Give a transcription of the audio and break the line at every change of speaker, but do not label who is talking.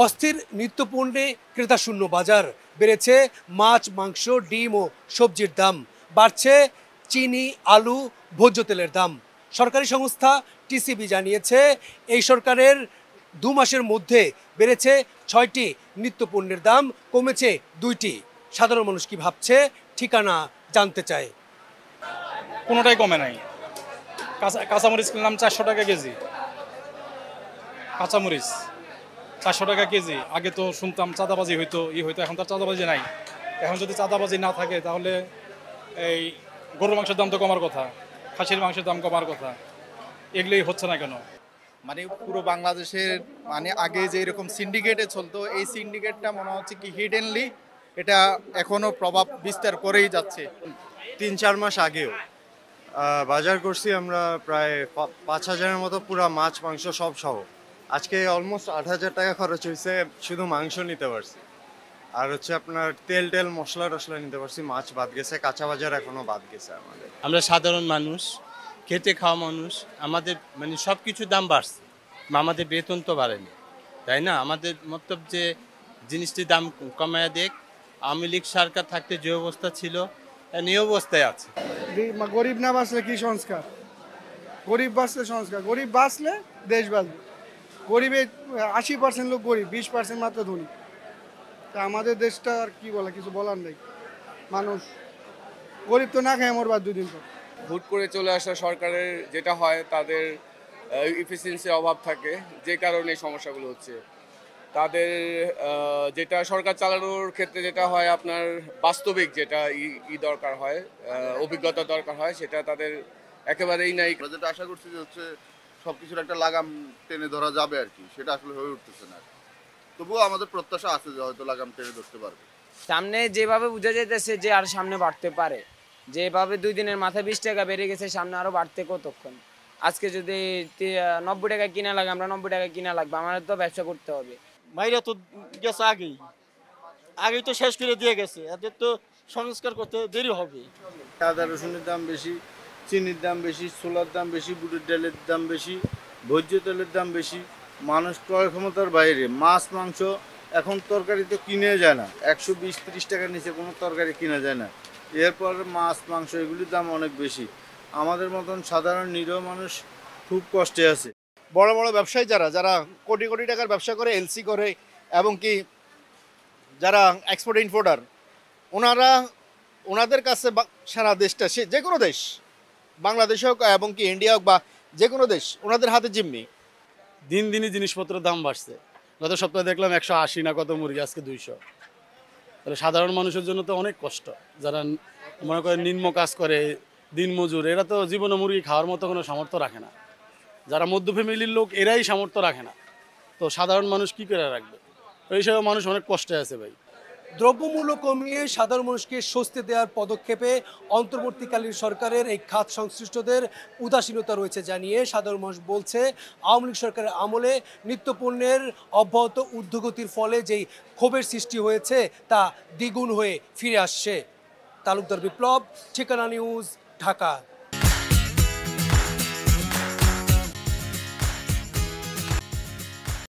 অস্থির নিত্যপণ্যে ক্রেতাশূন্য বাজার, বেড়েছে মাছ, মাংস, ডিম ও সবজির দাম, বাড়ছে চিনি, আলু, ভোজ্য তেলের দাম। সরকারি সংস্থা টিসিবি জানিয়েছে এই সরকারের 2 মাসের মধ্যে বেড়েছে 6টি নিত্যপণ্যের দাম, কমেছে 2টি। সাধারণ মানুষ কি ভাবছে, ঠিকানা জানতে চায়।
কোনোটাই কমে নাই। কাঁচামরিচ কিনলাম 400 টাকা কেজি, কাঁচামরিচ 400 টাকা কেজি। আগে তো শুনতাম চাঁদাবাজি হইতো, এখন তো চাঁদাবাজি নাই। এখন যদি চাঁদাবাজি না থাকে তাহলে এই গরুর মাংসের দাম তো কমার কথা, খাসির মাংসের দাম কমার কথা, এগুলোই হচ্ছে না কেন?
মানে পুরো বাংলাদেশের মানে আগে যে এরকম সিন্ডিকেটে চলতো, এই সিন্ডিকেটটা মনে হচ্ছে কি হিডেনলি এটা এখনো প্রভাব বিস্তার করেই যাচ্ছে।
3-4 মাস আগেও বাজার করছি আমরা প্রায় 5,000-এর মতো, পুরা মাছ মাংস সব সহ। আজকে অলমোস্ট 8,000 টাকা খরচ হয়েছে শুধু মাংস নিতে পারছি। আর হচ্ছে আপনার তেল মশলা টশলা নিতে পারছি, মাছ বাদ গেছে, কাঁচা বাজার এখনো বাদ গেছে আমাদের।
আমরা সাধারণ মানুষ, খেটে খাওয়া মানুষ, আমাদের মানে সব কিছুর দাম বাড়ছে, আমাদের বেতন তো বাড়েনি, তাই না? আমাদের মতলব যে জিনিসটির দাম কমায়া দেখ। আওয়ামী লীগ সরকার থাকতে যে অবস্থা ছিল এই অবস্থায় আছে।
গরিব না বাঁচলে কি সংস্কার? গরিব বাঁচলে সংস্কার, গরিব বাঁচলে দেশ বাঁচবে। গরিবের 80% লোক গরিব, 20% মাত্র ধনী। তা আমাদের দেশটা আর কি বলে, কিছু বলার নেই। মানুষ গরিব তো না খায় মরবার 2 দিন পর।
হুট করে চলে আসা সরকারের যেটা হয়, তাদের ইফিসিয়েন্সির অভাব থাকে, যে কারণে এই সমস্যাগুলো হচ্ছে। তাদের যেটা সরকার চালানোর ক্ষেত্রে যেটা হয়, আপনার বাস্তবিক যেটা দরকার হয়, অভিজ্ঞতা দরকার হয়, সেটা তাদের একেবারেই নাই।
যেটা আশা করছি যে হচ্ছে সবকিছুর একটা লাগাম টেনে ধরা যাবে আর কি, সেটা আসলে হয়ে উঠতেছে না। তবুও আমাদের প্রত্যাশা আছে যে হয়তো লাগাম টেনে ধরতে পারবে।
সামনে যেভাবে বোঝা যাইতেছে যে আর সামনে বাড়তে পারে, যেভাবে 2 দিনের মাথায় 20 টাকা বেড়ে গেছে, সামনে আরো বাড়তে কতক্ষণ? আজকে যদি 90 টাকা কিনা লাগে, আমরা 90 টাকা কিনা লাগবে, আমাদের তো ব্যবসা করতে হবে।
মাইরা তো গেছে আগেই তো শেষ করে দিয়ে গেছে, এদের তো সংস্কার করতে দেরি হবে।
আদা রসুনের দাম বেশি, চিনির দাম বেশি, ছোলার দাম বেশি, বুটের ডালের দাম বেশি, ভোজ্য তেলের দাম বেশি। মানুষ ক্রয় ক্ষমতার বাইরে। মাছ মাংস এখন তরকারি তো কিনে যায় না, 120-30 টাকার নিচে কোনো তরকারি কিনা যায় না। এরপর মাছ মাংস এগুলির দাম অনেক বেশি। আমাদের মতন সাধারণ নিরীহ মানুষ খুব কষ্টে আছে।
বড় বড় ব্যবসায়ী যারা কোটি কোটি টাকার ব্যবসা করে, এলসি করে, এবং কি যারা এক্সপোর্ট ইম্পোর্টার, ওনাদের কাছে সারা দেশটা, সে যে কোনো দেশ, বাংলাদেশ হোক এবং কি ইন্ডিয়া হোক বা যে কোনো দেশ, ওনাদের হাতে জিম্মি।
দিন দিনই জিনিসপত্রের দাম বাড়ছে। গত সপ্তাহে দেখলাম 180 না কত মুরগি, আজকে 200। তাহলে সাধারণ মানুষের জন্য তো অনেক কষ্ট। যারা মনে করেন নিম্ন কাজ করে, দিন মজুর, এরা তো জীবনে মুরগি খাওয়ার মতো কোনো সামর্থ্য রাখে না। যারা মধ্য ফ্যামিলির লোক, এরাই সামর্থ্য রাখে না, তো সাধারণ মানুষ কি করে রাখবে? এইসব মানুষ অনেক কষ্টে আছে ভাই।
দ্রব্যমূল্য কমিয়ে সাধারণ মানুষকে স্বস্তি দেওয়ার পদক্ষেপে অন্তর্বর্তীকালীন সরকারের এই খাত সংশ্লিষ্টদের উদাসীনতা রয়েছে জানিয়ে সাধারণ মানুষ বলছে, আওয়ামী লীগ সরকারের আমলে নিত্যপণ্যের অব্যাহত ঊর্ধ্বগতির ফলে যেই ক্ষোভের সৃষ্টি হয়েছে তা দ্বিগুণ হয়ে ফিরে আসছে। তালুকদার বিপ্লব, ঠিকানা নিউজ, ঢাকা।